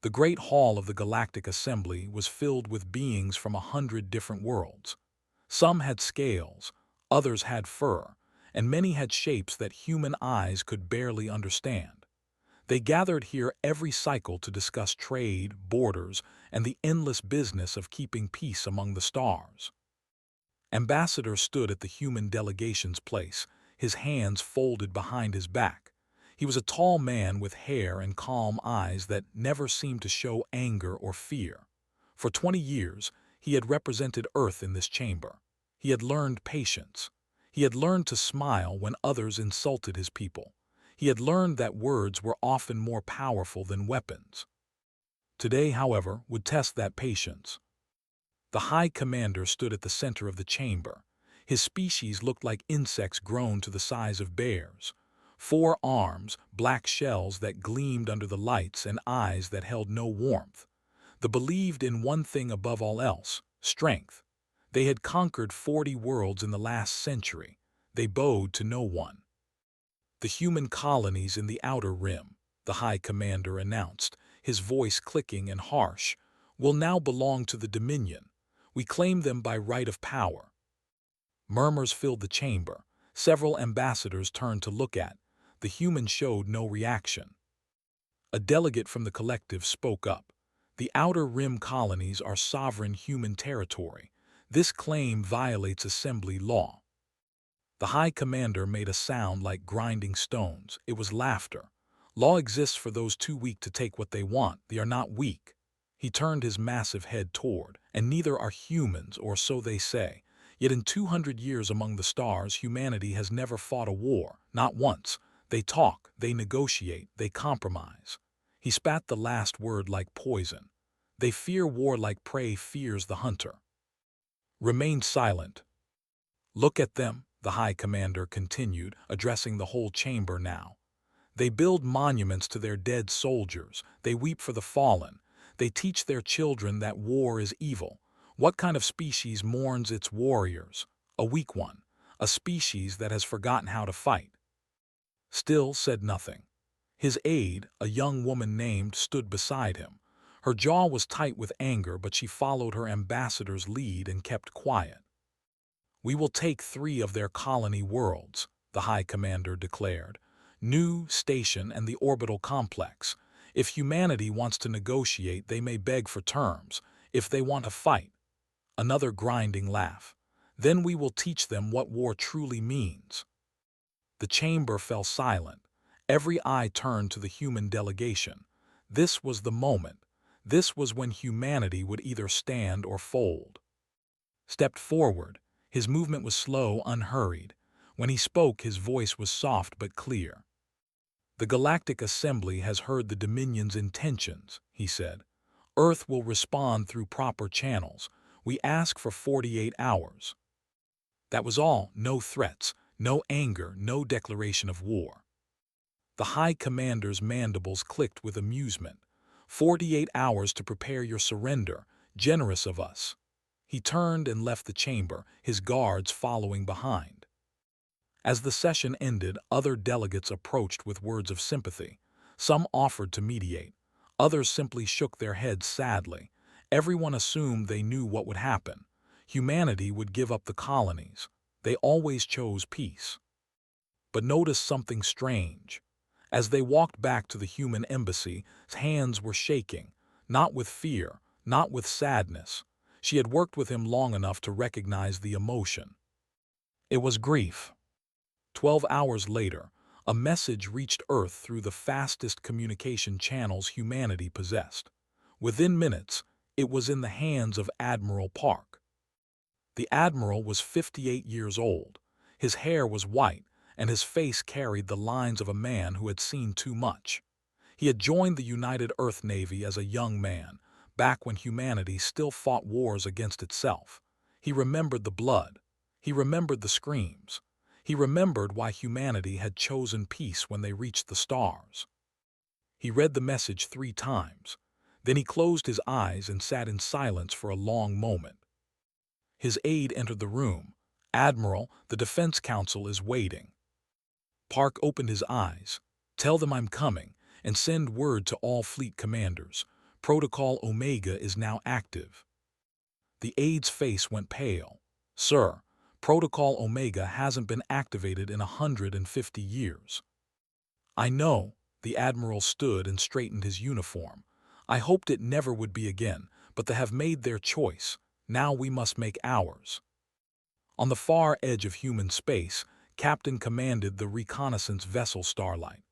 The great hall of the Galactic Assembly was filled with beings from 100 different worlds. Some had scales, others had fur, and many had shapes that human eyes could barely understand. They gathered here every cycle to discuss trade, borders, and the endless business of keeping peace among the stars. Ambassador stood at the human delegation's place, his hands folded behind his back. He was a tall man with hair and calm eyes that never seemed to show anger or fear. For 20 years, he had represented Earth in this chamber. He had learned patience. He had learned to smile when others insulted his people. He had learned that words were often more powerful than weapons. Today, however, would test that patience. The High Commander stood at the center of the chamber. His species looked like insects grown to the size of bears. 4 arms, black shells that gleamed under the lights, and eyes that held no warmth. They believed in one thing above all else: strength. They had conquered 40 worlds in the last century. They bowed to no one. The human colonies in the Outer Rim, the High Commander announced, his voice clicking and harsh, will now belong to the Dominion. We claim them by right of power. Murmurs filled the chamber. Several ambassadors turned to look at. The human showed no reaction. A delegate from the collective spoke up. The Outer Rim colonies are sovereign human territory. This claim violates assembly law. The High Commander made a sound like grinding stones. It was laughter. Law exists for those too weak to take what they want. They are not weak. He turned his massive head toward, and neither are humans, or so they say. Yet in 200 years among the stars, humanity has never fought a war, not once. They talk, they negotiate, they compromise. He spat the last word like poison. They fear war like prey fears the hunter. Remain silent. Look at them, the High Commander continued, addressing the whole chamber now. They build monuments to their dead soldiers. They weep for the fallen. They teach their children that war is evil. What kind of species mourns its warriors? A weak one. A species that has forgotten how to fight. Still said nothing. His aide, a young woman named, stood beside him. Her jaw was tight with anger, but she followed her ambassador's lead and kept quiet. We will take 3 of their colony worlds, the High Commander declared. New Station and the orbital complex. If humanity wants to negotiate, they may beg for terms. If they want to fight. Another grinding laugh. Then we will teach them what war truly means. The chamber fell silent. Every eye turned to the human delegation. This was the moment. This was when humanity would either stand or fold. Stepped forward. His movement was slow, unhurried. When he spoke, his voice was soft but clear. The Galactic Assembly has heard the Dominion's intentions, he said. Earth will respond through proper channels. We ask for 48 hours. That was all. No threats, no anger, no declaration of war. The High Commander's mandibles clicked with amusement. 48 hours to prepare your surrender. Generous of us. He turned and left the chamber, his guards following behind. As the session ended, other delegates approached with words of sympathy. Some offered to mediate. Others simply shook their heads sadly. Everyone assumed they knew what would happen. Humanity would give up the colonies. They always chose peace. But noticed something strange. As they walked back to the human embassy, hands were shaking, not with fear, not with sadness. She had worked with him long enough to recognize the emotion. It was grief. 12 hours later, a message reached Earth through the fastest communication channels humanity possessed. Within minutes, it was in the hands of Admiral Park. The Admiral was 58 years old. His hair was white, and his face carried the lines of a man who had seen too much. He had joined the United Earth Navy as a young man, back when humanity still fought wars against itself. He remembered the blood. He remembered the screams. He remembered why humanity had chosen peace when they reached the stars. He read the message 3 times. Then he closed his eyes and sat in silence for a long moment. His aide entered the room. Admiral, the Defense Council is waiting. Park opened his eyes. Tell them I'm coming, and send word to all fleet commanders. Protocol Omega is now active. The aide's face went pale. Sir, Protocol Omega hasn't been activated in 150 years. I know, the Admiral stood and straightened his uniform. I hoped it never would be again, but they have made their choice. Now we must make ours. On the far edge of human space, Captain commanded the reconnaissance vessel Starlight.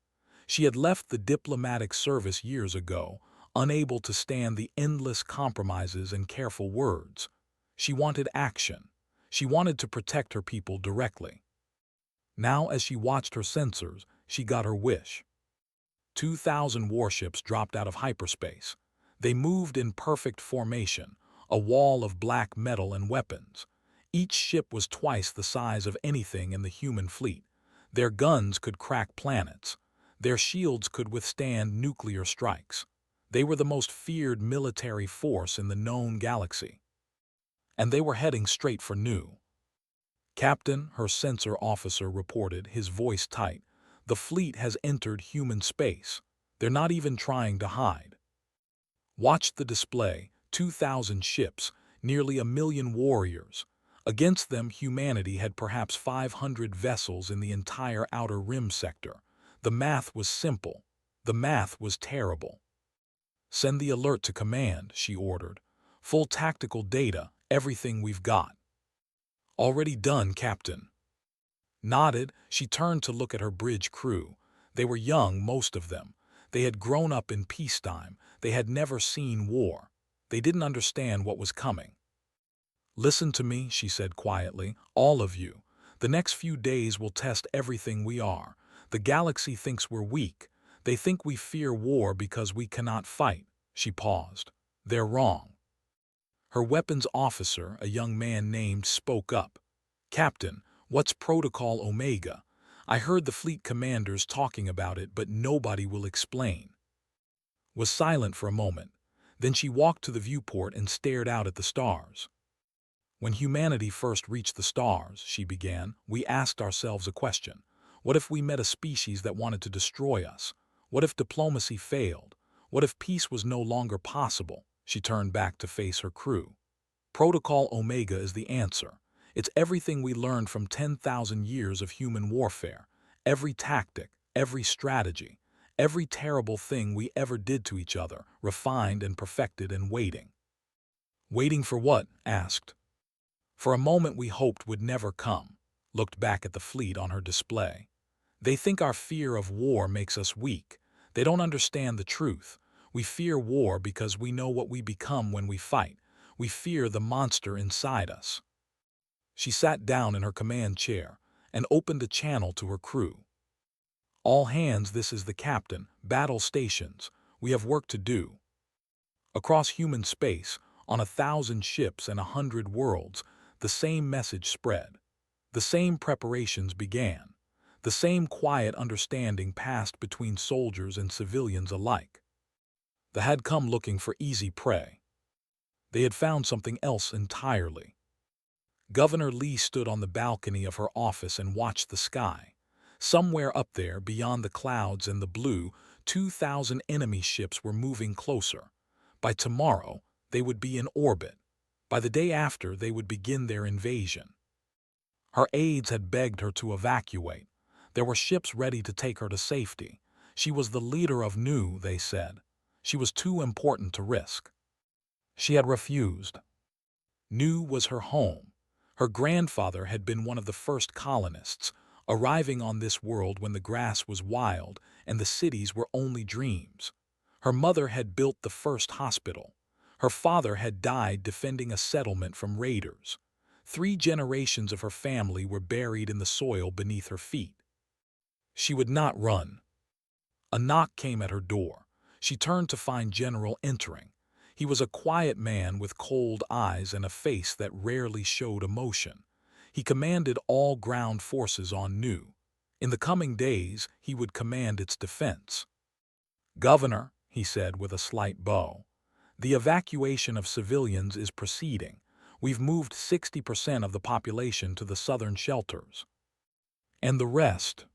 She had left the diplomatic service years ago, unable to stand the endless compromises and careful words. She wanted action. She wanted to protect her people directly. Now, as she watched her sensors, she got her wish. 2,000 warships dropped out of hyperspace. They moved in perfect formation, a wall of black metal and weapons. Each ship was twice the size of anything in the human fleet. Their guns could crack planets. Their shields could withstand nuclear strikes. They were the most feared military force in the known galaxy. And they were heading straight for Nu. Captain, her sensor officer reported, his voice tight. The fleet has entered human space. They're not even trying to hide. Watch the display, 2,000 ships, nearly 1,000,000 warriors. Against them, humanity had perhaps 500 vessels in the entire Outer Rim sector. The math was simple. The math was terrible. Send the alert to command, she ordered. Full tactical data, everything we've got. Already done, Captain. Nodded, she turned to look at her bridge crew. They were young, most of them. They had grown up in peacetime. They had never seen war. They didn't understand what was coming. Listen to me, she said quietly, all of you. The next few days will test everything we are. The galaxy thinks we're weak. They think we fear war because we cannot fight. She paused. They're wrong. Her weapons officer, a young man named, spoke up. Captain, what's Protocol Omega? I heard the fleet commanders talking about it, but nobody will explain. Was silent for a moment. Then she walked to the viewport and stared out at the stars. When humanity first reached the stars, she began, we asked ourselves a question. What if we met a species that wanted to destroy us? What if diplomacy failed? What if peace was no longer possible? She turned back to face her crew. Protocol Omega is the answer. It's everything we learned from 10,000 years of human warfare. Every tactic, every strategy, every terrible thing we ever did to each other, refined and perfected and waiting. Waiting for what? Asked. For a moment we hoped would never come. Looked back at the fleet on her display. They think our fear of war makes us weak. They don't understand the truth. We fear war because we know what we become when we fight. We fear the monster inside us. She sat down in her command chair and opened a channel to her crew. All hands, this is the captain. Battle stations. We have work to do. Across human space, on 1,000 ships and 100 worlds, the same message spread. The same preparations began. The same quiet understanding passed between soldiers and civilians alike. They had come looking for easy prey. They had found something else entirely. Governor Lee stood on the balcony of her office and watched the sky. Somewhere up there, beyond the clouds and the blue, 2,000 enemy ships were moving closer. By tomorrow, they would be in orbit. By the day after, they would begin their invasion. Her aides had begged her to evacuate. There were ships ready to take her to safety. She was the leader of Nu, they said. She was too important to risk. She had refused. Nu was her home. Her grandfather had been one of the first colonists, arriving on this world when the grass was wild and the cities were only dreams. Her mother had built the first hospital. Her father had died defending a settlement from raiders. 3 generations of her family were buried in the soil beneath her feet. She would not run. A knock came at her door. She turned to find General entering. He was a quiet man with cold eyes and a face that rarely showed emotion. He commanded all ground forces on Nu. In the coming days, he would command its defense. Governor, he said with a slight bow, the evacuation of civilians is proceeding. We've moved 60% of the population to the southern shelters. And the rest?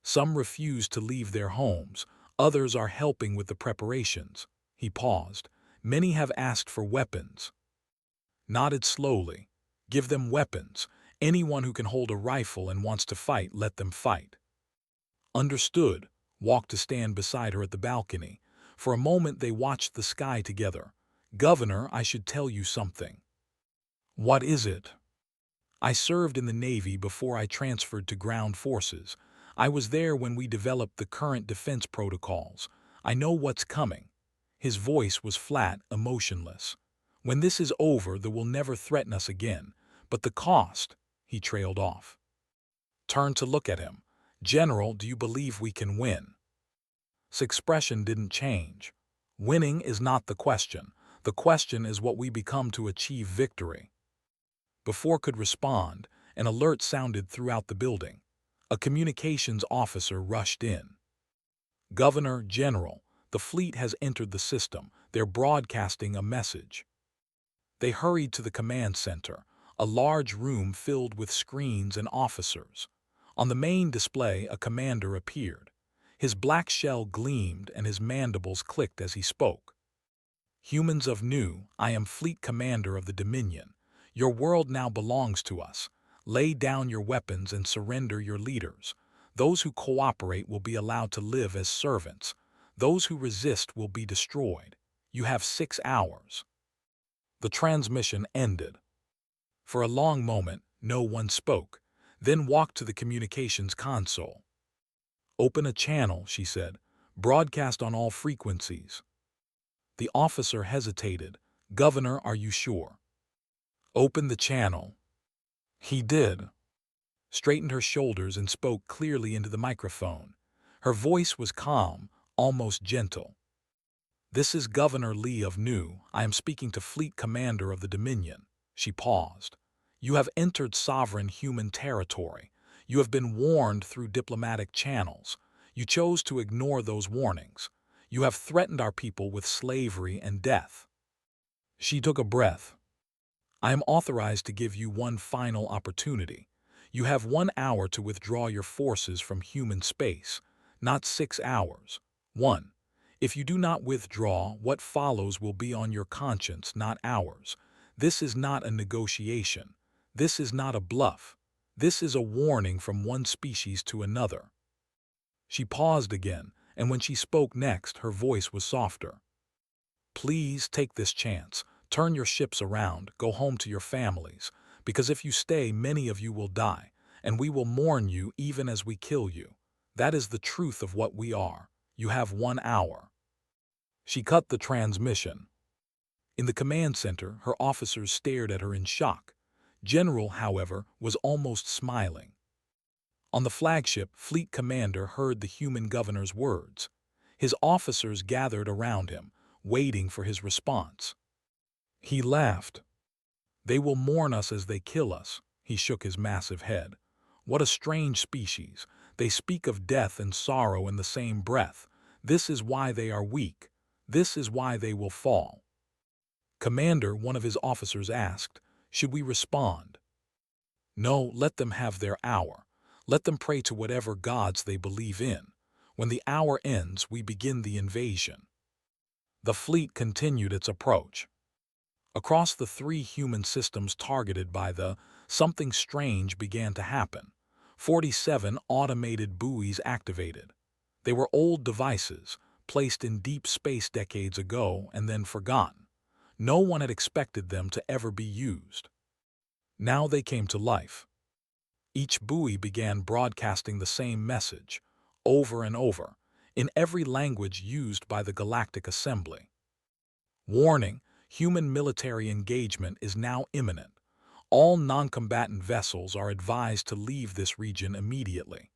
Some refuse to leave their homes. Others are helping with the preparations. He paused. Many have asked for weapons. Nodded slowly. Give them weapons. Anyone who can hold a rifle and wants to fight, let them fight. Understood. Walked to stand beside her at the balcony. For a moment they watched the sky together. Governor, I should tell you something. What is it? I served in the Navy before I transferred to ground forces. I was there when we developed the current defense protocols. I know what's coming. His voice was flat, emotionless. When this is over, they will never threaten us again. But the cost, he trailed off. Turned to look at him. General, do you believe we can win? His expression didn't change. Winning is not the question. The question is what we become to achieve victory. Before could respond, an alert sounded throughout the building. A communications officer rushed in. Governor General, the fleet has entered the system. They're broadcasting a message. They hurried to the command center, a large room filled with screens and officers. On the main display, a commander appeared. His black shell gleamed and his mandibles clicked as he spoke. Humans of Nu, I am Fleet Commander of the Dominion. Your world now belongs to us. Lay down your weapons and surrender your leaders. Those who cooperate will be allowed to live as servants. Those who resist will be destroyed. You have 6 hours. The transmission ended. For a long moment, no one spoke, then walked to the communications console. Open a channel, she said. Broadcast on all frequencies. The officer hesitated. Governor, are you sure? Open the channel. He did. Straightened her shoulders and spoke clearly into the microphone. Her voice was calm, almost gentle. This is Governor Lee of Nu. I am speaking to Fleet Commander of the Dominion. She paused. You have entered sovereign human territory. You have been warned through diplomatic channels. You chose to ignore those warnings. You have threatened our people with slavery and death. She took a breath. I am authorized to give you one final opportunity. You have 1 hour to withdraw your forces from human space, not 6 hours. 1. If you do not withdraw, what follows will be on your conscience, not ours. This is not a negotiation. This is not a bluff. This is a warning from one species to another. She paused again, and when she spoke next, her voice was softer. Please take this chance. Turn your ships around, go home to your families, because if you stay, many of you will die, and we will mourn you even as we kill you. That is the truth of what we are. You have 1 hour. She cut the transmission. In the command center, her officers stared at her in shock. General, however, was almost smiling. On the flagship, Fleet Commander heard the human governor's words. His officers gathered around him, waiting for his response. He laughed. They will mourn us as they kill us. He shook his massive head. What a strange species. They speak of death and sorrow in the same breath. This is why they are weak. This is why they will fall. Commander, one of his officers asked, should we respond? No, let them have their hour. Let them pray to whatever gods they believe in. When the hour ends, we begin the invasion. The fleet continued its approach. Across the 3 human systems targeted by something strange began to happen. 47 automated buoys activated. They were old devices, placed in deep space decades ago and then forgotten. No one had expected them to ever be used. Now they came to life. Each buoy began broadcasting the same message, over and over, in every language used by the Galactic Assembly. Warning, human military engagement is now imminent. All non-combatant vessels are advised to leave this region immediately.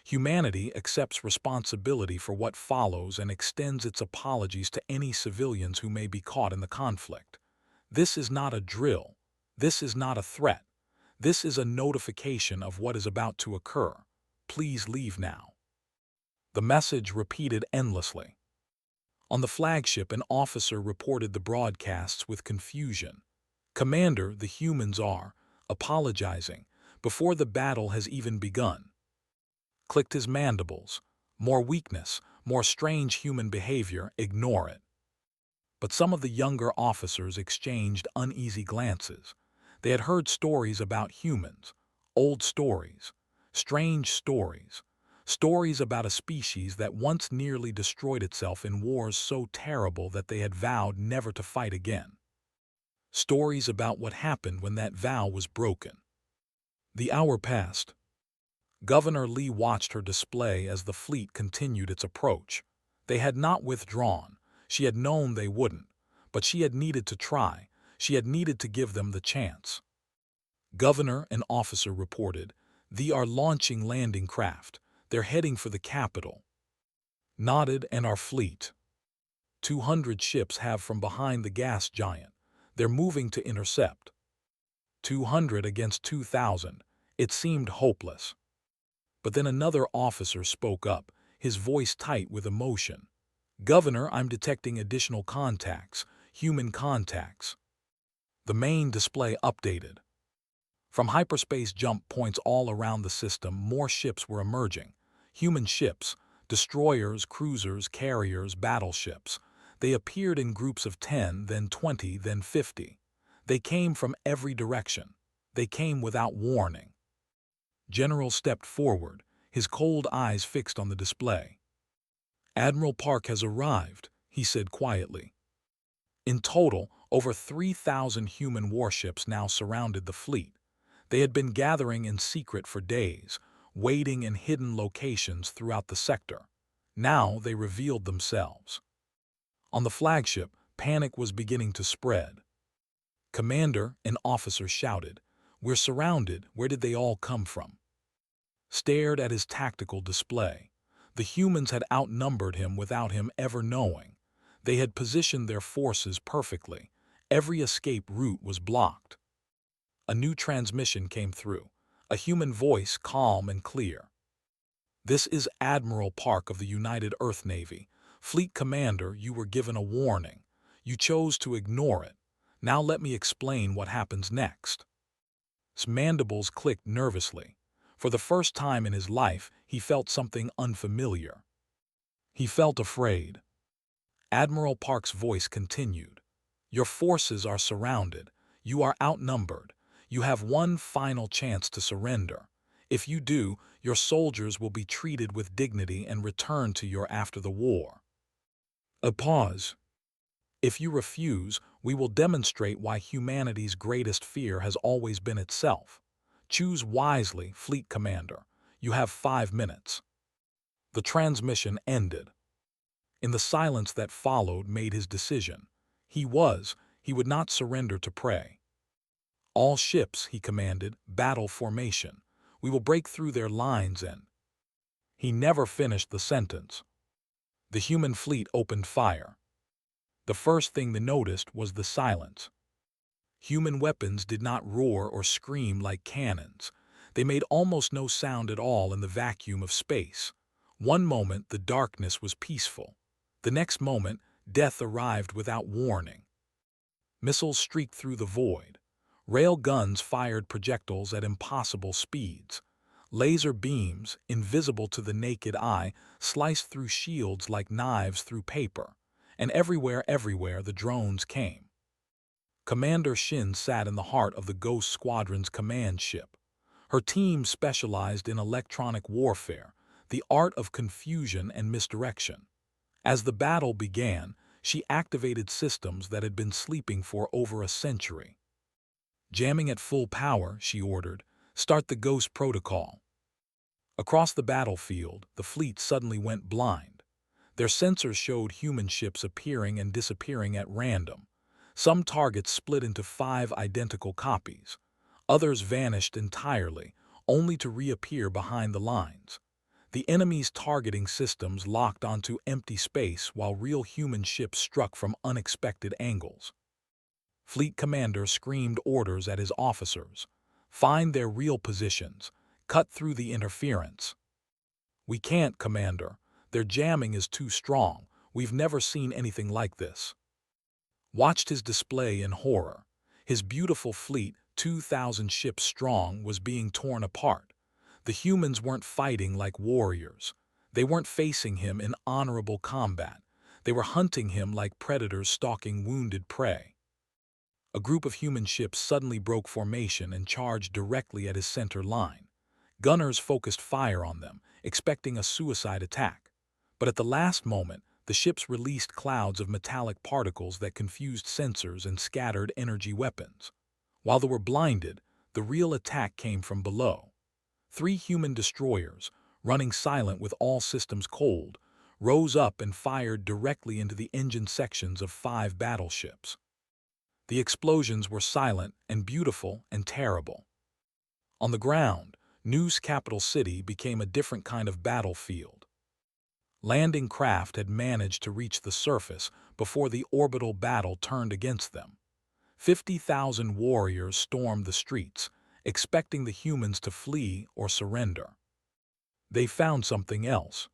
Humanity accepts responsibility for what follows and extends its apologies to any civilians who may be caught in the conflict. This is not a drill. This is not a threat. This is a notification of what is about to occur. Please leave now. The message repeated endlessly. On the flagship, an officer reported the broadcasts with confusion. Commander, the humans are apologizing before the battle has even begun. Clicked his mandibles. More weakness, more strange human behavior, ignore it. but some of the younger officers exchanged uneasy glances. They had heard stories about humans, old stories, strange stories, stories about a species that once nearly destroyed itself in wars so terrible that they had vowed never to fight again. Stories about what happened when that vow was broken. The hour passed. Governor Lee watched her display as the fleet continued its approach. They had not withdrawn. She had known they wouldn't, but she had needed to try. She had needed to give them the chance. Governor and officer reported, "They are launching landing craft. They're heading for the capital." Nodded and our fleet. 200 ships have from behind the gas giant. They're moving to intercept. 200 against 2,000. It seemed hopeless. But then another officer spoke up, his voice tight with emotion. "Governor, I'm detecting additional contacts, human contacts." The main display updated. From hyperspace jump points all around the system, more ships were emerging. Human ships, destroyers, cruisers, carriers, battleships. They appeared in groups of 10, then 20, then 50. They came from every direction. They came without warning. General stepped forward, his cold eyes fixed on the display. "Admiral Park has arrived," he said quietly. In total, over 3,000 human warships now surrounded the fleet. They had been gathering in secret for days, waiting in hidden locations throughout the sector. Now they revealed themselves. On the flagship, panic was beginning to spread. "Commander," an officer shouted, "we're surrounded. Where did they all come from?" Stared at his tactical display. The humans had outnumbered him without him ever knowing. They had positioned their forces perfectly. Every escape route was blocked. A new transmission came through, a human voice calm and clear. "This is Admiral Park of the United Earth Navy. Fleet Commander, you were given a warning. You chose to ignore it. Now let me explain what happens next." His mandibles clicked nervously. For the first time in his life, he felt something unfamiliar. He felt afraid. Admiral Park's voice continued. "Your forces are surrounded. You are outnumbered. You have one final chance to surrender. If you do, your soldiers will be treated with dignity and returned to you after the war." A pause. "If you refuse, we will demonstrate why humanity's greatest fear has always been itself. Choose wisely, Fleet Commander. You have 5 minutes." The transmission ended. In the silence that followed made his decision. He would not surrender to prey. "All ships," he commanded, "battle formation. We will break through their lines and—" He never finished the sentence. The human fleet opened fire. The first thing they noticed was the silence. Human weapons did not roar or scream like cannons. They made almost no sound at all in the vacuum of space. One moment the darkness was peaceful. The next moment, death arrived without warning. Missiles streaked through the void. Rail guns fired projectiles at impossible speeds. Laser beams, invisible to the naked eye, sliced through shields like knives through paper. And everywhere, the drones came. Commander Shin sat in the heart of the Ghost Squadron's command ship. Her team specialized in electronic warfare, the art of confusion and misdirection. As the battle began, she activated systems that had been sleeping for over a century. "Jamming at full power," she ordered. "Start the Ghost Protocol." Across the battlefield, the fleet suddenly went blind. Their sensors showed human ships appearing and disappearing at random. Some targets split into 5 identical copies. Others vanished entirely, only to reappear behind the lines. The enemy's targeting systems locked onto empty space while real human ships struck from unexpected angles. Fleet Commander screamed orders at his officers. "Find their real positions. Cut through the interference." "We can't, Commander. Their jamming is too strong. We've never seen anything like this." Watched his display in horror. His beautiful fleet, 2,000 ships strong, was being torn apart. The humans weren't fighting like warriors. They weren't facing him in honorable combat. They were hunting him like predators stalking wounded prey. A group of human ships suddenly broke formation and charged directly at his center line. Gunners focused fire on them, expecting a suicide attack. But at the last moment, the ships released clouds of metallic particles that confused sensors and scattered energy weapons. While they were blinded, the real attack came from below. 3 human destroyers, running silent with all systems cold, rose up and fired directly into the engine sections of 5 battleships. The explosions were silent and beautiful and terrible. On the ground, New's capital city became a different kind of battlefield. Landing craft had managed to reach the surface before the orbital battle turned against them. 50,000 warriors stormed the streets, expecting the humans to flee or surrender. They found something else.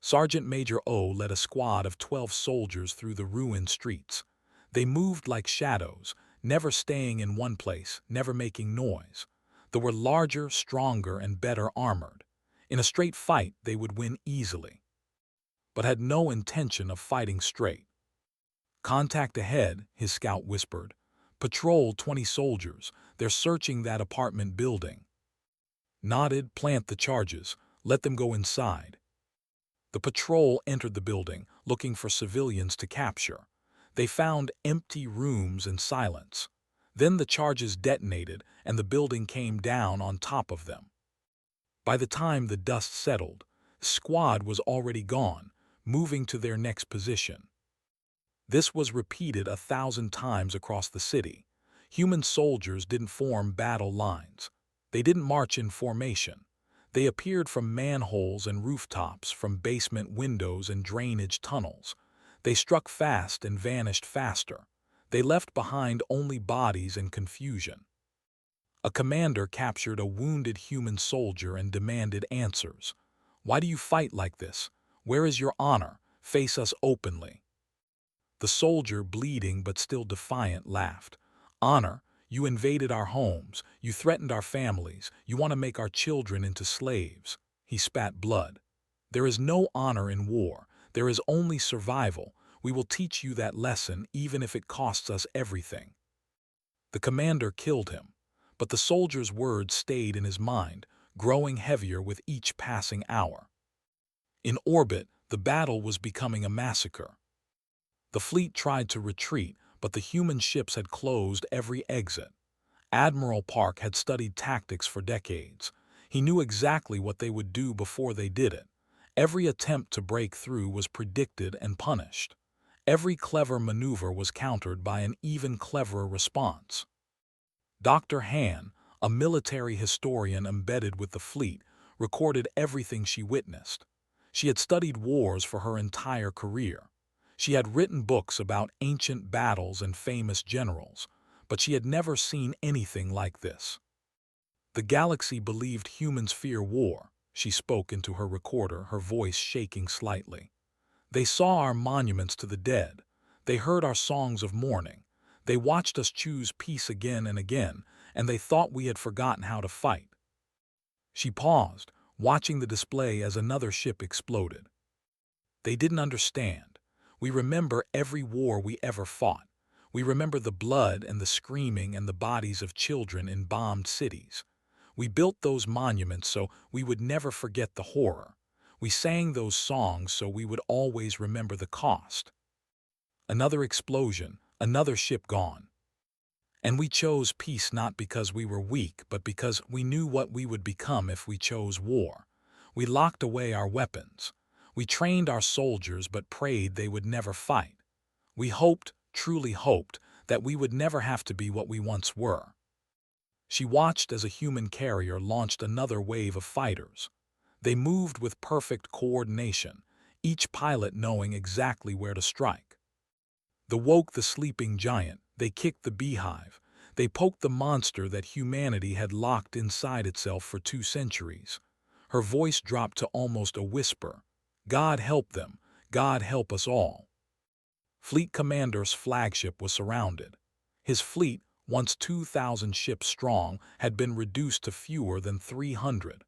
Sergeant Major O led a squad of 12 soldiers through the ruined streets. They moved like shadows, never staying in one place, never making noise. They were larger, stronger, and better armored. In a straight fight, they would win easily, but had no intention of fighting straight. "Contact ahead," his scout whispered. "Patrol 20 soldiers. They're searching that apartment building." Nodded, "Plant the charges. Let them go inside." The patrol entered the building, looking for civilians to capture. They found empty rooms and silence. Then the charges detonated, and the building came down on top of them. By the time the dust settled, the squad was already gone, moving to their next position. This was repeated 1,000 times across the city. Human soldiers didn't form battle lines. They didn't march in formation. They appeared from manholes and rooftops, from basement windows and drainage tunnels. They struck fast and vanished faster. They left behind only bodies and confusion. A commander captured a wounded human soldier and demanded answers. "Why do you fight like this? Where is your honor? Face us openly." The soldier, bleeding but still defiant, laughed. "Honor? You invaded our homes. You threatened our families. You want to make our children into slaves." He spat blood. "There is no honor in war. There is only survival. We will teach you that lesson, even if it costs us everything." The commander killed him, but the soldier's words stayed in his mind, growing heavier with each passing hour. In orbit, the battle was becoming a massacre. The fleet tried to retreat, but the human ships had closed every exit. Admiral Park had studied tactics for decades. He knew exactly what they would do before they did it. Every attempt to break through was predicted and punished. Every clever maneuver was countered by an even cleverer response. Dr. Han, a military historian embedded with the fleet, recorded everything she witnessed. She had studied wars for her entire career. She had written books about ancient battles and famous generals, but she had never seen anything like this. "The galaxy believed humans fear war," she spoke into her recorder, her voice shaking slightly. "They saw our monuments to the dead. They heard our songs of mourning. They watched us choose peace again and again, and they thought we had forgotten how to fight." She paused, watching the display as another ship exploded. "They didn't understand. We remember every war we ever fought. We remember the blood and the screaming and the bodies of children in bombed cities. We built those monuments so we would never forget the horror. We sang those songs so we would always remember the cost." Another explosion, another ship gone. "And we chose peace not because we were weak, but because we knew what we would become if we chose war. We locked away our weapons. We trained our soldiers but prayed they would never fight. We hoped, truly hoped, that we would never have to be what we once were." She watched as a human carrier launched another wave of fighters. They moved with perfect coordination, each pilot knowing exactly where to strike. They woke the sleeping giant, they kicked the beehive, they poked the monster that humanity had locked inside itself for 2 centuries. Her voice dropped to almost a whisper. "God help them. God help us all." Fleet Commander's flagship was surrounded. His fleet, once 2,000 ships strong, had been reduced to fewer than 300.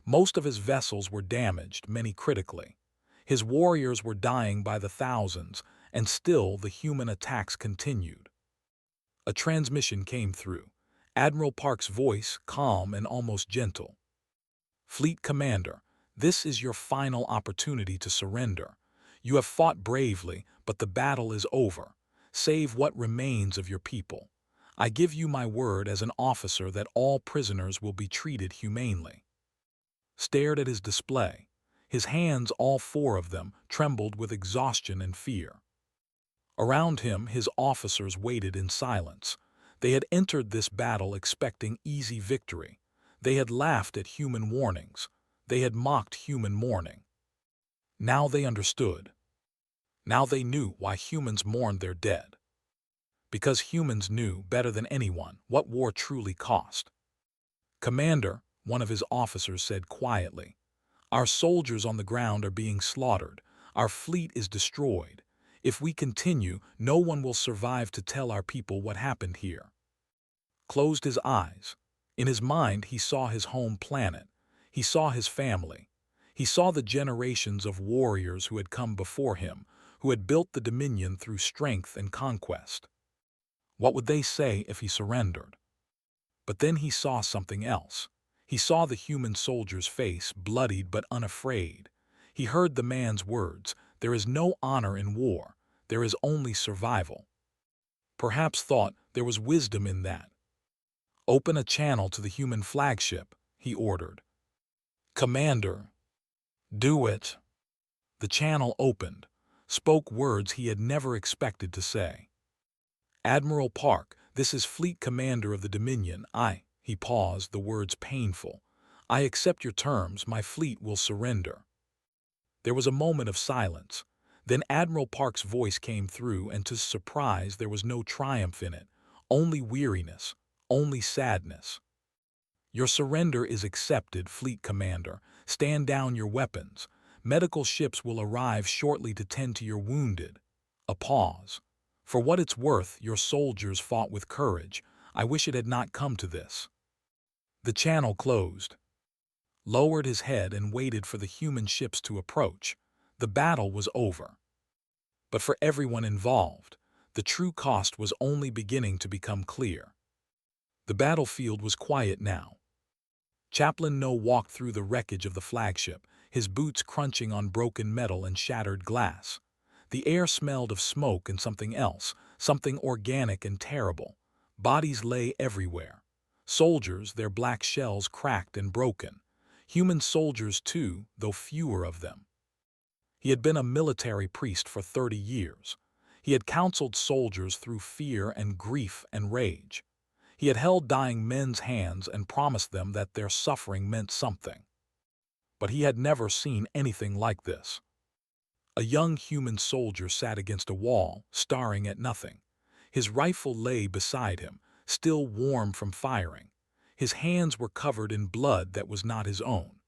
Most of his vessels were damaged, many critically. His warriors were dying by the thousands, and still the human attacks continued. A transmission came through. Admiral Park's voice, calm and almost gentle. "Fleet Commander, this is your final opportunity to surrender. You have fought bravely, but the battle is over. Save what remains of your people. I give you my word as an officer that all prisoners will be treated humanely." Stared at his display. His hands, all four of them, trembled with exhaustion and fear. Around him, his officers waited in silence. They had entered this battle expecting easy victory. They had laughed at human warnings. They had mocked human mourning. Now they understood. Now they knew why humans mourned their dead. Because humans knew better than anyone what war truly cost. "Commander," one of his officers said quietly, "our soldiers on the ground are being slaughtered. Our fleet is destroyed. If we continue, no one will survive to tell our people what happened here." Closed his eyes. In his mind, he saw his home planet. He saw his family. He saw the generations of warriors who had come before him, who had built the Dominion through strength and conquest. What would they say if he surrendered? But then he saw something else. He saw the human soldier's face, bloodied but unafraid. He heard the man's words, "There is no honor in war. There is only survival." Perhaps thought there was wisdom in that. "Open a channel to the human flagship," he ordered. "Commander." "Do it." The channel opened, spoke words he had never expected to say. "Admiral Park, this is Fleet Commander of the Dominion. He paused, the words painful. "I accept your terms. My fleet will surrender." There was a moment of silence. Then Admiral Park's voice came through, and to his surprise there was no triumph in it, only weariness, only sadness. "Your surrender is accepted, Fleet Commander. Stand down your weapons. Medical ships will arrive shortly to tend to your wounded." A pause. "For what it's worth, your soldiers fought with courage. I wish it had not come to this." The channel closed. Lowered his head and waited for the human ships to approach. The battle was over. But for everyone involved, the true cost was only beginning to become clear. The battlefield was quiet now. Chaplain No walked through the wreckage of the flagship, his boots crunching on broken metal and shattered glass. The air smelled of smoke and something else, something organic and terrible. Bodies lay everywhere. Soldiers, their black shells cracked and broken. Human soldiers too, though fewer of them. He had been a military priest for 30 years. He had counseled soldiers through fear and grief and rage. He had held dying men's hands and promised them that their suffering meant something. But he had never seen anything like this. A young human soldier sat against a wall, staring at nothing. His rifle lay beside him, still warm from firing. His hands were covered in blood that was not his own.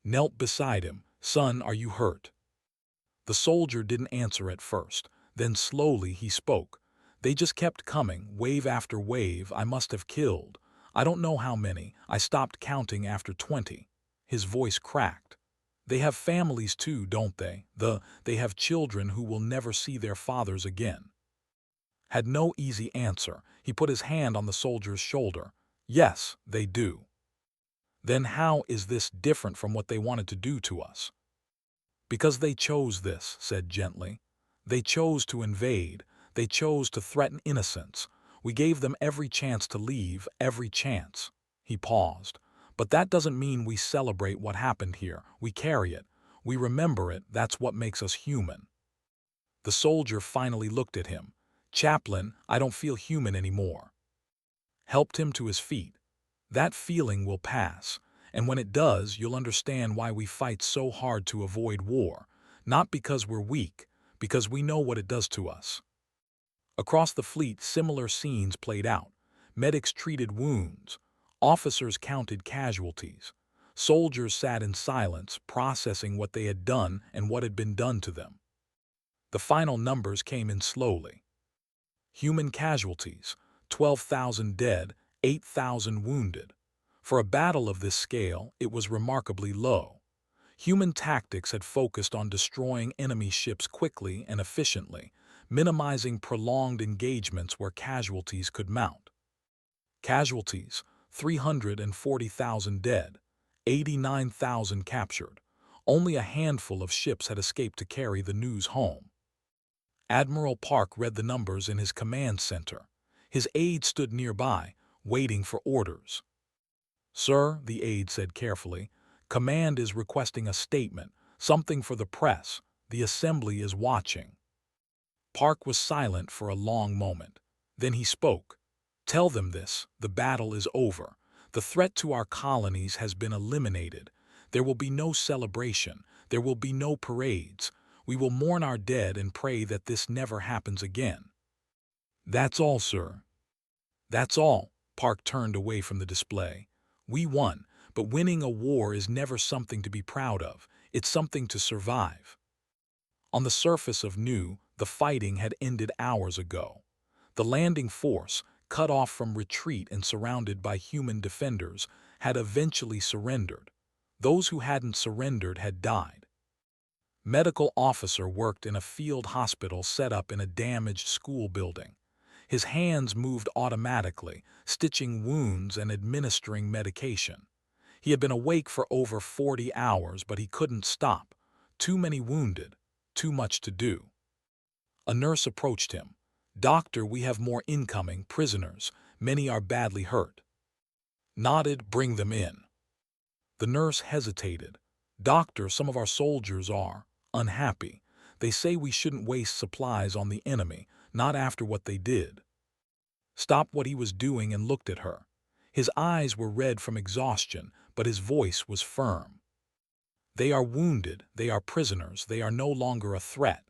Knelt beside him. "Son, are you hurt?" The soldier didn't answer at first. Then slowly he spoke. "They just kept coming, wave after wave. I must have killed. I don't know how many. I stopped counting after 20. His voice cracked. "They have families too, don't they? They have children who will never see their fathers again." Had no easy answer. He put his hand on the soldier's shoulder. "Yes, they do." "Then how is this different from what they wanted to do to us?" "Because they chose this," said gently. "They chose to invade. They chose to threaten innocents. We gave them every chance to leave, every chance." He paused. "But that doesn't mean we celebrate what happened here. We carry it. We remember it. That's what makes us human." The soldier finally looked at him. "Chaplain, I don't feel human anymore." Helped him to his feet. "That feeling will pass. And when it does, you'll understand why we fight so hard to avoid war. Not because we're weak, because we know what it does to us." Across the fleet, similar scenes played out. Medics treated wounds. Officers counted casualties. Soldiers sat in silence, processing what they had done and what had been done to them. The final numbers came in slowly. Human casualties, 12,000 dead, 8,000 wounded. For a battle of this scale, it was remarkably low. Human tactics had focused on destroying enemy ships quickly and efficiently, minimizing prolonged engagements where casualties could mount. Casualties: 340,000 dead, 89,000 captured. Only a handful of ships had escaped to carry the news home. Admiral Park read the numbers in his command center. His aide stood nearby, waiting for orders. "Sir," the aide said carefully, "Command is requesting a statement, something for the press. The assembly is watching." Park was silent for a long moment. Then he spoke. "Tell them this: the battle is over. The threat to our colonies has been eliminated. There will be no celebration. There will be no parades. We will mourn our dead and pray that this never happens again." "That's all, sir." "That's all." Park turned away from the display. "We won, but winning a war is never something to be proud of. It's something to survive." On the surface of Nu, the fighting had ended hours ago. The landing force, cut off from retreat and surrounded by human defenders, had eventually surrendered. Those who hadn't surrendered had died. Medical officer worked in a field hospital set up in a damaged school building. His hands moved automatically, stitching wounds and administering medication. He had been awake for over 40 hours, but he couldn't stop. Too many wounded, too much to do. A nurse approached him. "Doctor, we have more incoming prisoners. Many are badly hurt." Nodded. "Bring them in." The nurse hesitated. "Doctor, some of our soldiers are unhappy. They say we shouldn't waste supplies on the enemy, not after what they did." Stopped what he was doing and looked at her. His eyes were red from exhaustion, but his voice was firm. "They are wounded, they are prisoners, they are no longer a threat."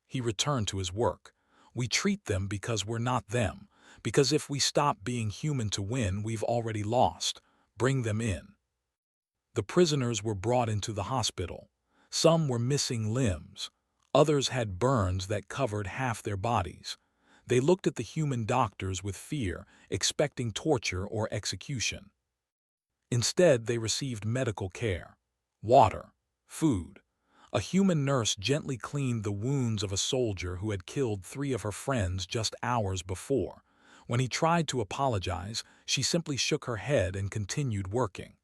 He returned to his work. "We treat them because we're not them, because if we stop being human to win, we've already lost. Bring them in." The prisoners were brought into the hospital. Some were missing limbs. Others had burns that covered half their bodies. They looked at the human doctors with fear, expecting torture or execution. Instead, they received medical care, water, food. A human nurse gently cleaned the wounds of a soldier who had killed 3 of her friends just hours before. When he tried to apologize, she simply shook her head and continued working.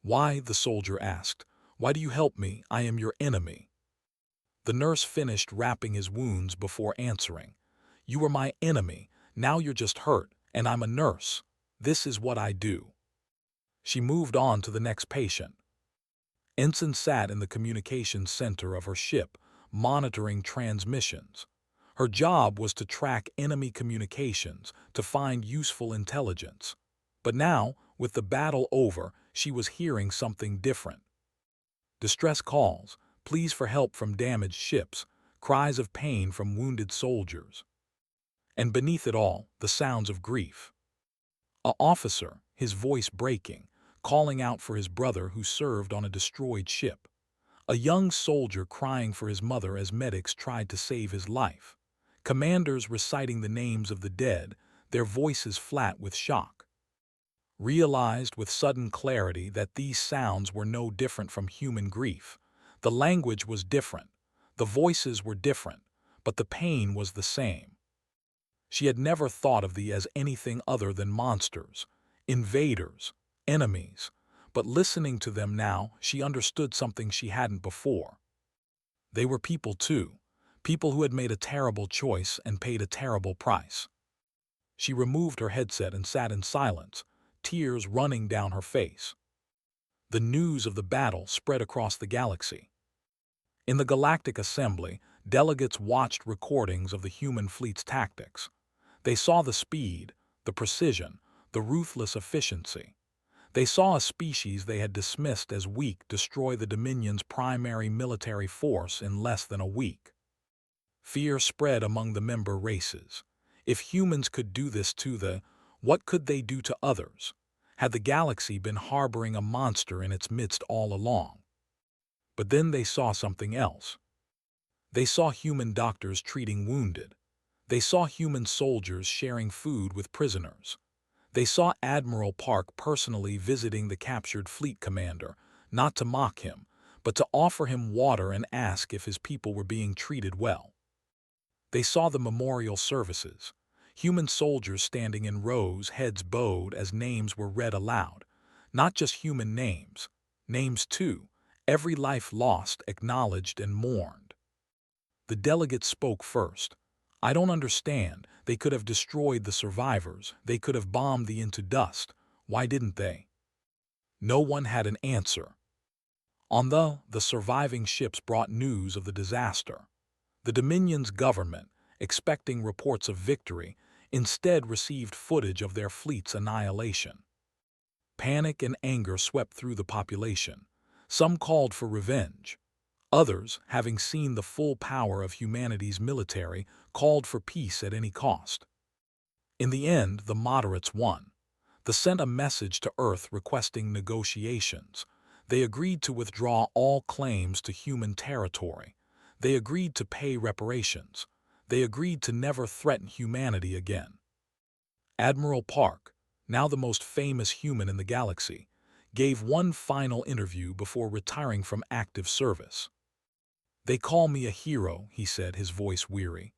"Why?" the soldier asked. "Why do you help me? I am your enemy." The nurse finished wrapping his wounds before answering. "You were my enemy. Now you're just hurt, and I'm a nurse. This is what I do." She moved on to the next patient. Ensign sat in the communications center of her ship, monitoring transmissions. Her job was to track enemy communications, to find useful intelligence. But now, with the battle over, she was hearing something different. Distress calls, pleas for help from damaged ships, cries of pain from wounded soldiers. And beneath it all, the sounds of grief. An officer, his voice breaking, calling out for his brother who served on a destroyed ship. A young soldier crying for his mother as medics tried to save his life. Commanders reciting the names of the dead, their voices flat with shock. Realized with sudden clarity that these sounds were no different from human grief. The language was different, the voices were different, but the pain was the same. She had never thought of these as anything other than monsters, invaders, enemies, but listening to them now, she understood something she hadn't before. They were people too, people who had made a terrible choice and paid a terrible price. She removed her headset and sat in silence, tears running down her face. The news of the battle spread across the galaxy. In the Galactic Assembly, delegates watched recordings of the human fleet's tactics. They saw the speed, the precision, the ruthless efficiency. They saw a species they had dismissed as weak destroy the Dominion's primary military force in less than a week. Fear spread among the member races. If humans could do this to what could they do to others? Had the galaxy been harboring a monster in its midst all along? But then they saw something else. They saw human doctors treating wounded. They saw human soldiers sharing food with prisoners. They saw Admiral Park personally visiting the captured fleet commander, not to mock him, but to offer him water and ask if his people were being treated well. They saw the memorial services, human soldiers standing in rows, heads bowed as names were read aloud. Not just human names, names too, every life lost, acknowledged, and mourned. The delegates spoke first. I don't understand. They could have destroyed the survivors. They could have bombed the into dust. Why didn't they? No one had an answer. On the surviving ships brought news of the disaster. The Dominion's government, expecting reports of victory, instead received footage of their fleet's annihilation. Panic and anger swept through the population. Some called for revenge. Others, having seen the full power of humanity's military, called for peace at any cost. In the end, the moderates won. They sent a message to Earth requesting negotiations. They agreed to withdraw all claims to human territory. They agreed to pay reparations. They agreed to never threaten humanity again. Admiral Park, now the most famous human in the galaxy, gave one final interview before retiring from active service. "They call me a hero," he said, his voice weary.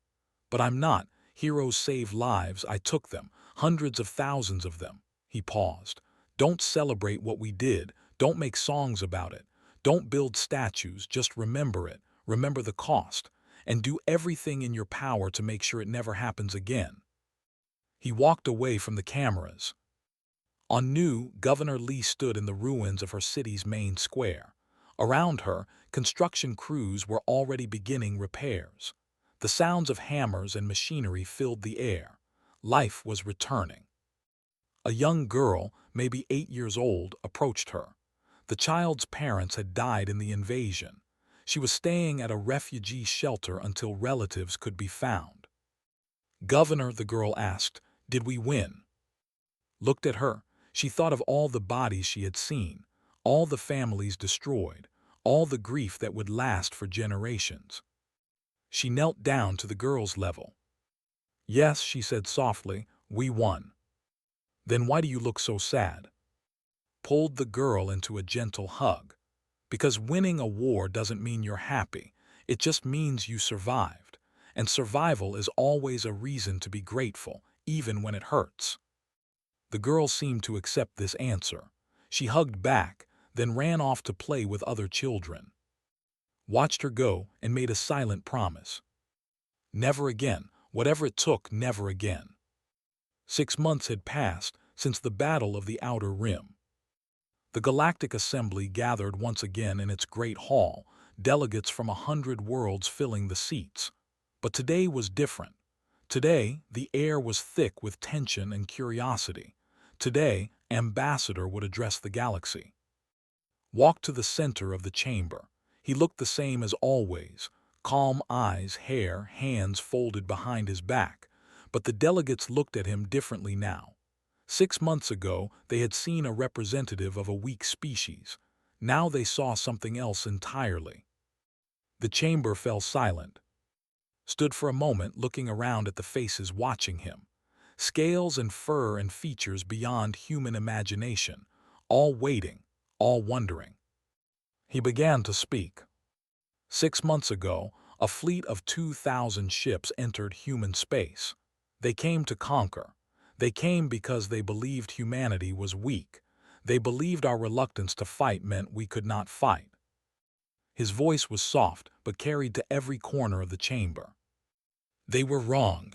"But I'm not. Heroes save lives. I took them, hundreds of thousands of them." He paused. "Don't celebrate what we did. Don't make songs about it. Don't build statues. Just remember it. Remember the cost. And do everything in your power to make sure it never happens again." He walked away from the cameras. On New, Governor Lee stood in the ruins of her city's main square. Around her, construction crews were already beginning repairs. The sounds of hammers and machinery filled the air. Life was returning. A young girl, maybe 8 years old, approached her. The child's parents had died in the invasion. She was staying at a refugee shelter until relatives could be found. "Governor," the girl asked, "did we win?" Looked at her. She thought of all the bodies she had seen, all the families destroyed, all the grief that would last for generations. She knelt down to the girl's level. "Yes," she said softly, "we won." "Then why do you look so sad?" Pulled the girl into a gentle hug. "Because winning a war doesn't mean you're happy. It just means you survived. And survival is always a reason to be grateful, even when it hurts." The girl seemed to accept this answer. She hugged back, then ran off to play with other children. Watched her go and made a silent promise. Never again, whatever it took, never again. 6 months had passed since the Battle of the Outer Rim. The Galactic Assembly gathered once again in its great hall, delegates from 100 worlds filling the seats. But today was different. Today, the air was thick with tension and curiosity. Today, Ambassador would address the galaxy. Walked to the center of the chamber. He looked the same as always, calm eyes, hair, hands folded behind his back. But the delegates looked at him differently now. 6 months ago, they had seen a representative of a weak species. Now they saw something else entirely. The chamber fell silent. Stood for a moment looking around at the faces watching him. Scales and fur and features beyond human imagination, all waiting, all wondering. He began to speak. 6 months ago, a fleet of 2,000 ships entered human space. They came to conquer. They came because they believed humanity was weak. They believed our reluctance to fight meant we could not fight. His voice was soft, but carried to every corner of the chamber. They were wrong.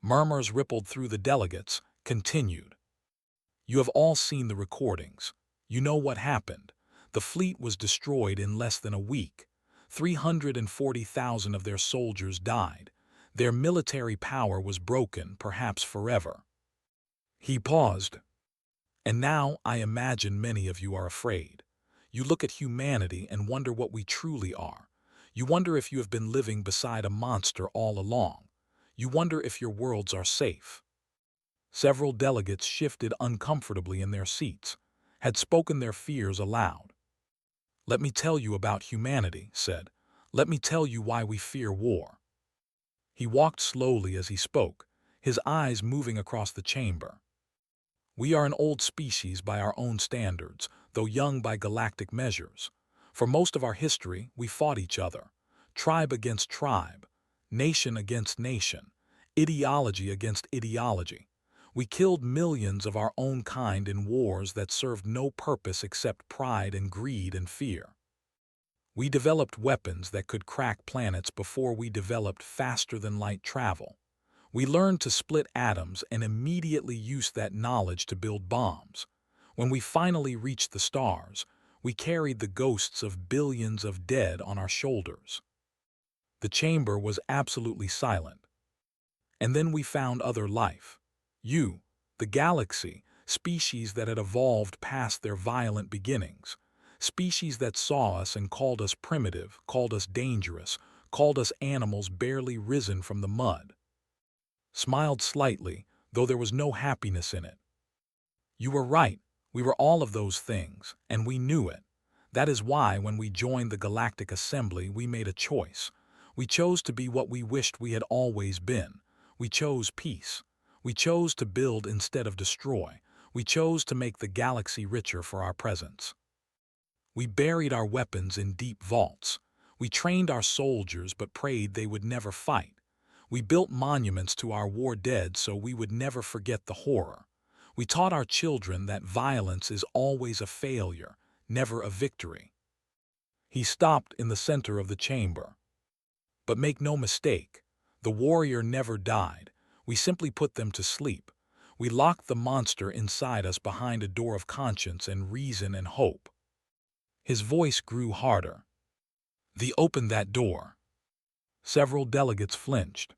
Murmurs rippled through the delegates, continued. You have all seen the recordings. You know what happened. The fleet was destroyed in less than a week. 340,000 of their soldiers died. Their military power was broken, perhaps forever. He paused. And now I imagine many of you are afraid. You look at humanity and wonder what we truly are. You wonder if you have been living beside a monster all along. You wonder if your worlds are safe. Several delegates shifted uncomfortably in their seats, had spoken their fears aloud. "Let me tell you about humanity," said. "Let me tell you why we fear war." He walked slowly as he spoke, his eyes moving across the chamber. "We are an old species by our own standards, though young by galactic measures. For most of our history, we fought each other, tribe against tribe, nation against nation, ideology against ideology. We killed millions of our own kind in wars that served no purpose except pride and greed and fear. We developed weapons that could crack planets before we developed faster-than-light travel. We learned to split atoms and immediately used that knowledge to build bombs. When we finally reached the stars, we carried the ghosts of billions of dead on our shoulders. The chamber was absolutely silent. And then we found other life. You, the galaxy, species that had evolved past their violent beginnings. Species that saw us and called us primitive, called us dangerous, called us animals barely risen from the mud. Smiled slightly, though there was no happiness in it. You were right, we were all of those things, and we knew it. That is why when we joined the Galactic Assembly we made a choice. We chose to be what we wished we had always been. We chose peace. We chose to build instead of destroy. We chose to make the galaxy richer for our presence. We buried our weapons in deep vaults. We trained our soldiers but prayed they would never fight. We built monuments to our war dead so we would never forget the horror. We taught our children that violence is always a failure, never a victory. He stopped in the center of the chamber. But make no mistake, the warrior never died. We simply put them to sleep. We locked the monster inside us behind a door of conscience and reason and hope. His voice grew harder. They opened that door. Several delegates flinched.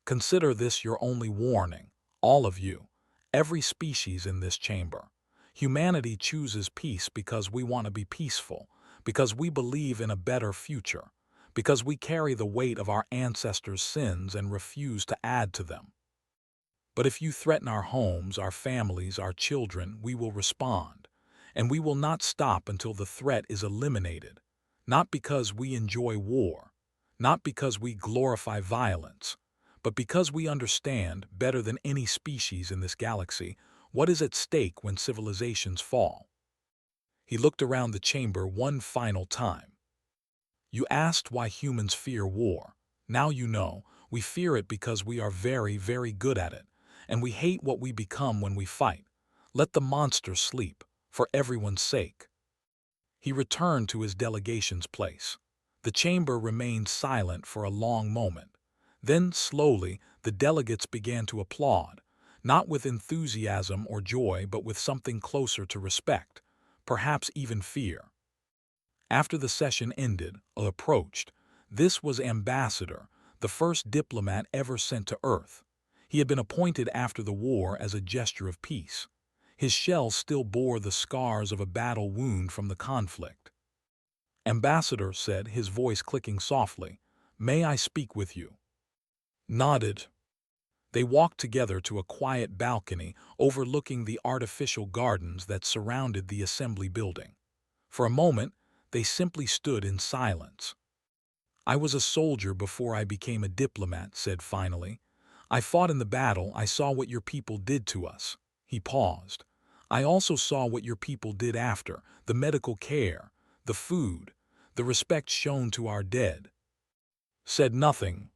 Consider this your only warning, all of you, every species in this chamber. Humanity chooses peace because we want to be peaceful, because we believe in a better future, because we carry the weight of our ancestors' sins and refuse to add to them. But if you threaten our homes, our families, our children, we will respond. And we will not stop until the threat is eliminated, not because we enjoy war, not because we glorify violence, but because we understand, better than any species in this galaxy, what is at stake when civilizations fall. He looked around the chamber one final time. You asked why humans fear war. Now you know, we fear it because we are very, very good at it, and we hate what we become when we fight. Let the monster sleep, for everyone's sake. He returned to his delegation's place. The chamber remained silent for a long moment. Then, slowly, the delegates began to applaud, not with enthusiasm or joy, but with something closer to respect, perhaps even fear. After the session ended, approached. This was Ambassador, the first diplomat ever sent to Earth. He had been appointed after the war as a gesture of peace. His shell still bore the scars of a battle wound from the conflict. Ambassador said, his voice clicking softly, "May I speak with you?" Nodded. They walked together to a quiet balcony overlooking the artificial gardens that surrounded the assembly building. For a moment, they simply stood in silence. "I was a soldier before I became a diplomat," said finally. "I fought in the battle. I saw what your people did to us." He paused. "I also saw what your people did after, the medical care, the food, the respect shown to our dead." Said nothing.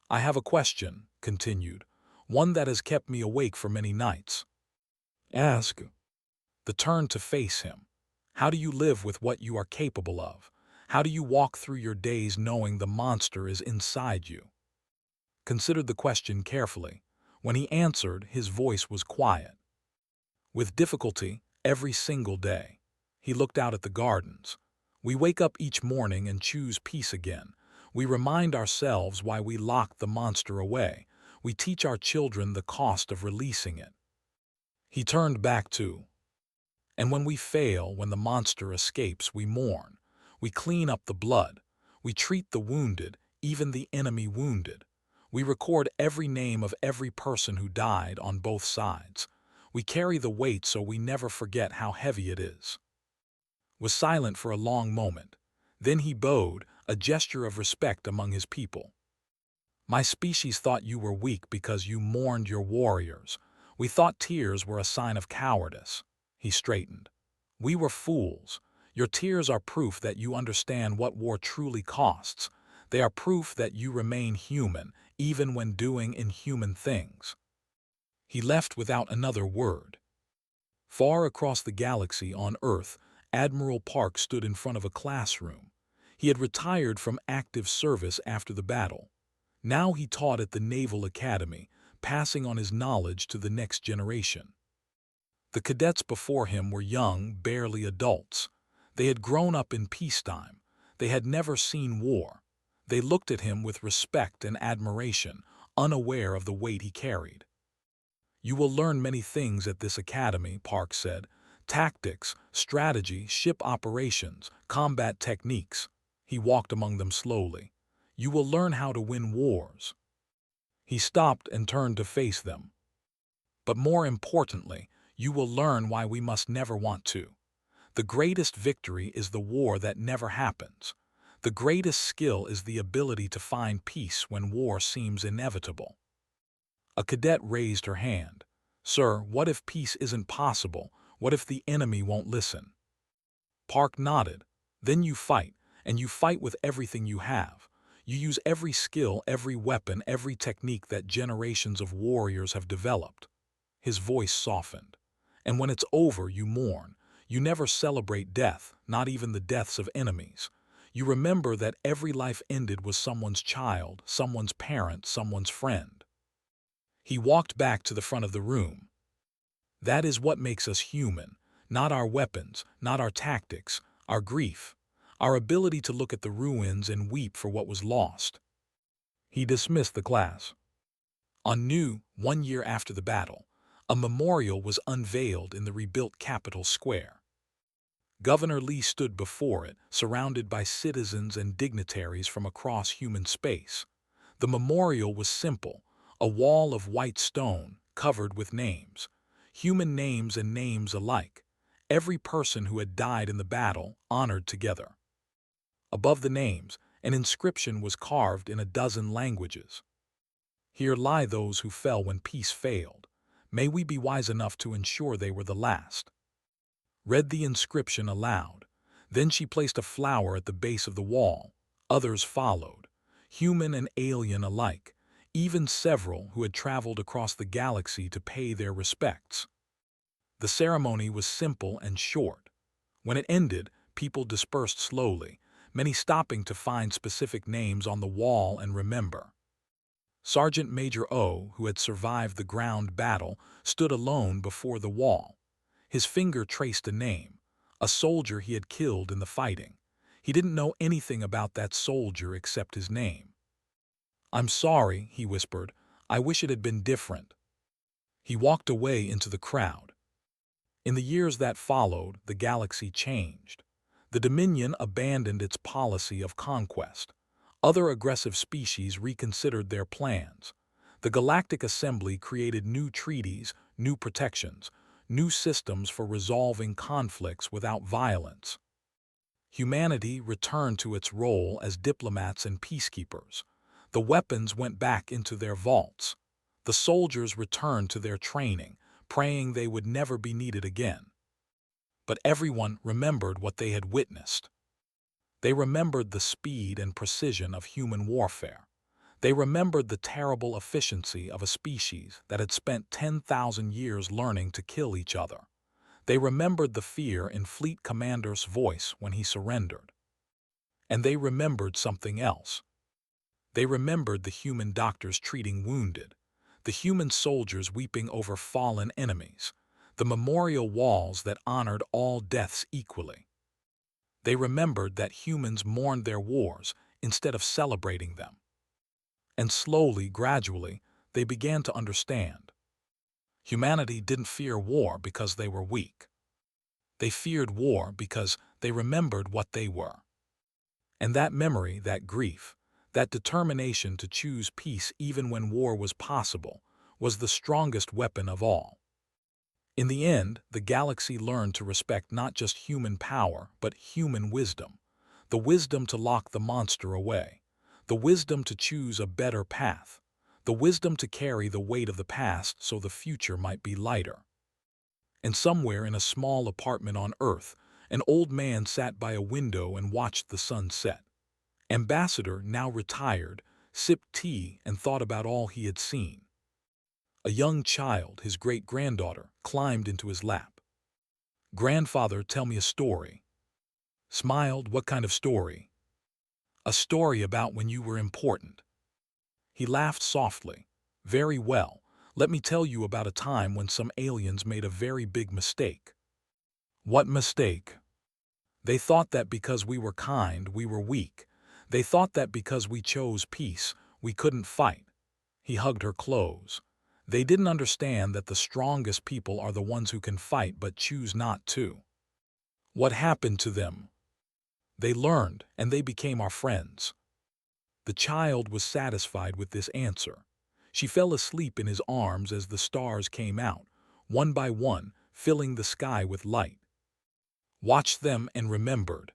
"I have a question," continued, "one that has kept me awake for many nights." "Ask." The turn to face him. "How do you live with what you are capable of? How do you walk through your days knowing the monster is inside you?" Considered the question carefully. When he answered, his voice was quiet. "With difficulty, every single day." He looked out at the gardens. "We wake up each morning and choose peace again. We remind ourselves why we locked the monster away. We teach our children the cost of releasing it." He turned back to, "And when we fail, when the monster escapes, we mourn. We clean up the blood. We treat the wounded, even the enemy wounded. We record every name of every person who died on both sides. We carry the weight so we never forget how heavy it is." Was silent for a long moment. Then he bowed, a gesture of respect among his people. "My species thought you were weak because you mourned your warriors. We thought tears were a sign of cowardice." He straightened. "We were fools. Your tears are proof that you understand what war truly costs. They are proof that you remain human, even when doing inhuman things." He left without another word. Far across the galaxy on Earth, Admiral Park stood in front of a classroom. He had retired from active service after the battle. Now he taught at the Naval Academy, passing on his knowledge to the next generation. The cadets before him were young, barely adults. They had grown up in peacetime. They had never seen war. They looked at him with respect and admiration, unaware of the weight he carried. "You will learn many things at this academy," Park said. "Tactics, strategy, ship operations, combat techniques." He walked among them slowly. "You will learn how to win wars." He stopped and turned to face them. "But more importantly, you will learn why we must never want to. The greatest victory is the war that never happens. The greatest skill is the ability to find peace when war seems inevitable." A cadet raised her hand. "Sir, what if peace isn't possible? What if the enemy won't listen?" Park nodded. "Then you fight, and you fight with everything you have. You use every skill, every weapon, every technique that generations of warriors have developed." His voice softened. "And when it's over, you mourn. You never celebrate death, not even the deaths of enemies. You remember that every life ended was someone's child, someone's parent, someone's friend." He walked back to the front of the room. "That is what makes us human, not our weapons, not our tactics, our grief, our ability to look at the ruins and weep for what was lost." He dismissed the class. On New, 1 year after the battle, a memorial was unveiled in the rebuilt Capitol Square. Governor Lee stood before it, surrounded by citizens and dignitaries from across human space. The memorial was simple, a wall of white stone covered with names, human names and names alike, every person who had died in the battle honored together. Above the names, an inscription was carved in a dozen languages. "Here lie those who fell when peace failed. May we be wise enough to ensure they were the last." Read the inscription aloud. Then she placed a flower at the base of the wall. Others followed, human and alien alike, even several who had traveled across the galaxy to pay their respects. The ceremony was simple and short. When it ended, people dispersed slowly, many stopping to find specific names on the wall and remember. Sergeant Major O, who had survived the ground battle, stood alone before the wall. His finger traced a name, a soldier he had killed in the fighting. He didn't know anything about that soldier except his name. "I'm sorry," he whispered. "I wish it had been different." He walked away into the crowd. In the years that followed, the galaxy changed. The Dominion abandoned its policy of conquest. Other aggressive species reconsidered their plans. The Galactic Assembly created new treaties, new protections, new systems for resolving conflicts without violence. Humanity returned to its role as diplomats and peacekeepers. The weapons went back into their vaults. The soldiers returned to their training, praying they would never be needed again. But everyone remembered what they had witnessed. They remembered the speed and precision of human warfare. They remembered the terrible efficiency of a species that had spent 10,000 years learning to kill each other. They remembered the fear in Fleet Commander's voice when he surrendered. And they remembered something else. They remembered the human doctors treating wounded, the human soldiers weeping over fallen enemies, the memorial walls that honored all deaths equally. They remembered that humans mourned their wars instead of celebrating them. And slowly, gradually, they began to understand. Humanity didn't fear war because they were weak. They feared war because they remembered what they were. And that memory, that grief, that determination to choose peace even when war was possible, was the strongest weapon of all. In the end, the galaxy learned to respect not just human power, but human wisdom. The wisdom to lock the monster away. The wisdom to choose a better path. The wisdom to carry the weight of the past so the future might be lighter. And somewhere in a small apartment on Earth, An old man sat by a window and watched the sun set. Ambassador, now retired, sipped tea and thought about all he had seen. A young child, his great-granddaughter, climbed into his lap. "Grandfather, tell me a story." Smiled, "What kind of story?" "A story about when you were important." He laughed softly. "Very well. Let me tell you about a time when some aliens made a very big mistake." "What mistake?" "They thought that because we were kind, we were weak. They thought that because we chose peace, we couldn't fight." He hugged her close. "They didn't understand that the strongest people are the ones who can fight but choose not to." "What happened to them?" "They learned, and they became our friends." The child was satisfied with this answer. She fell asleep in his arms as the stars came out, one by one, filling the sky with light. Watched them and remembered.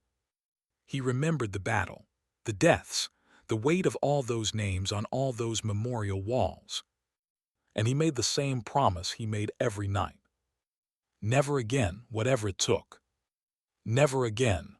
He remembered the battle, the deaths, the weight of all those names on all those memorial walls. And he made the same promise he made every night. Never again, whatever it took. Never again.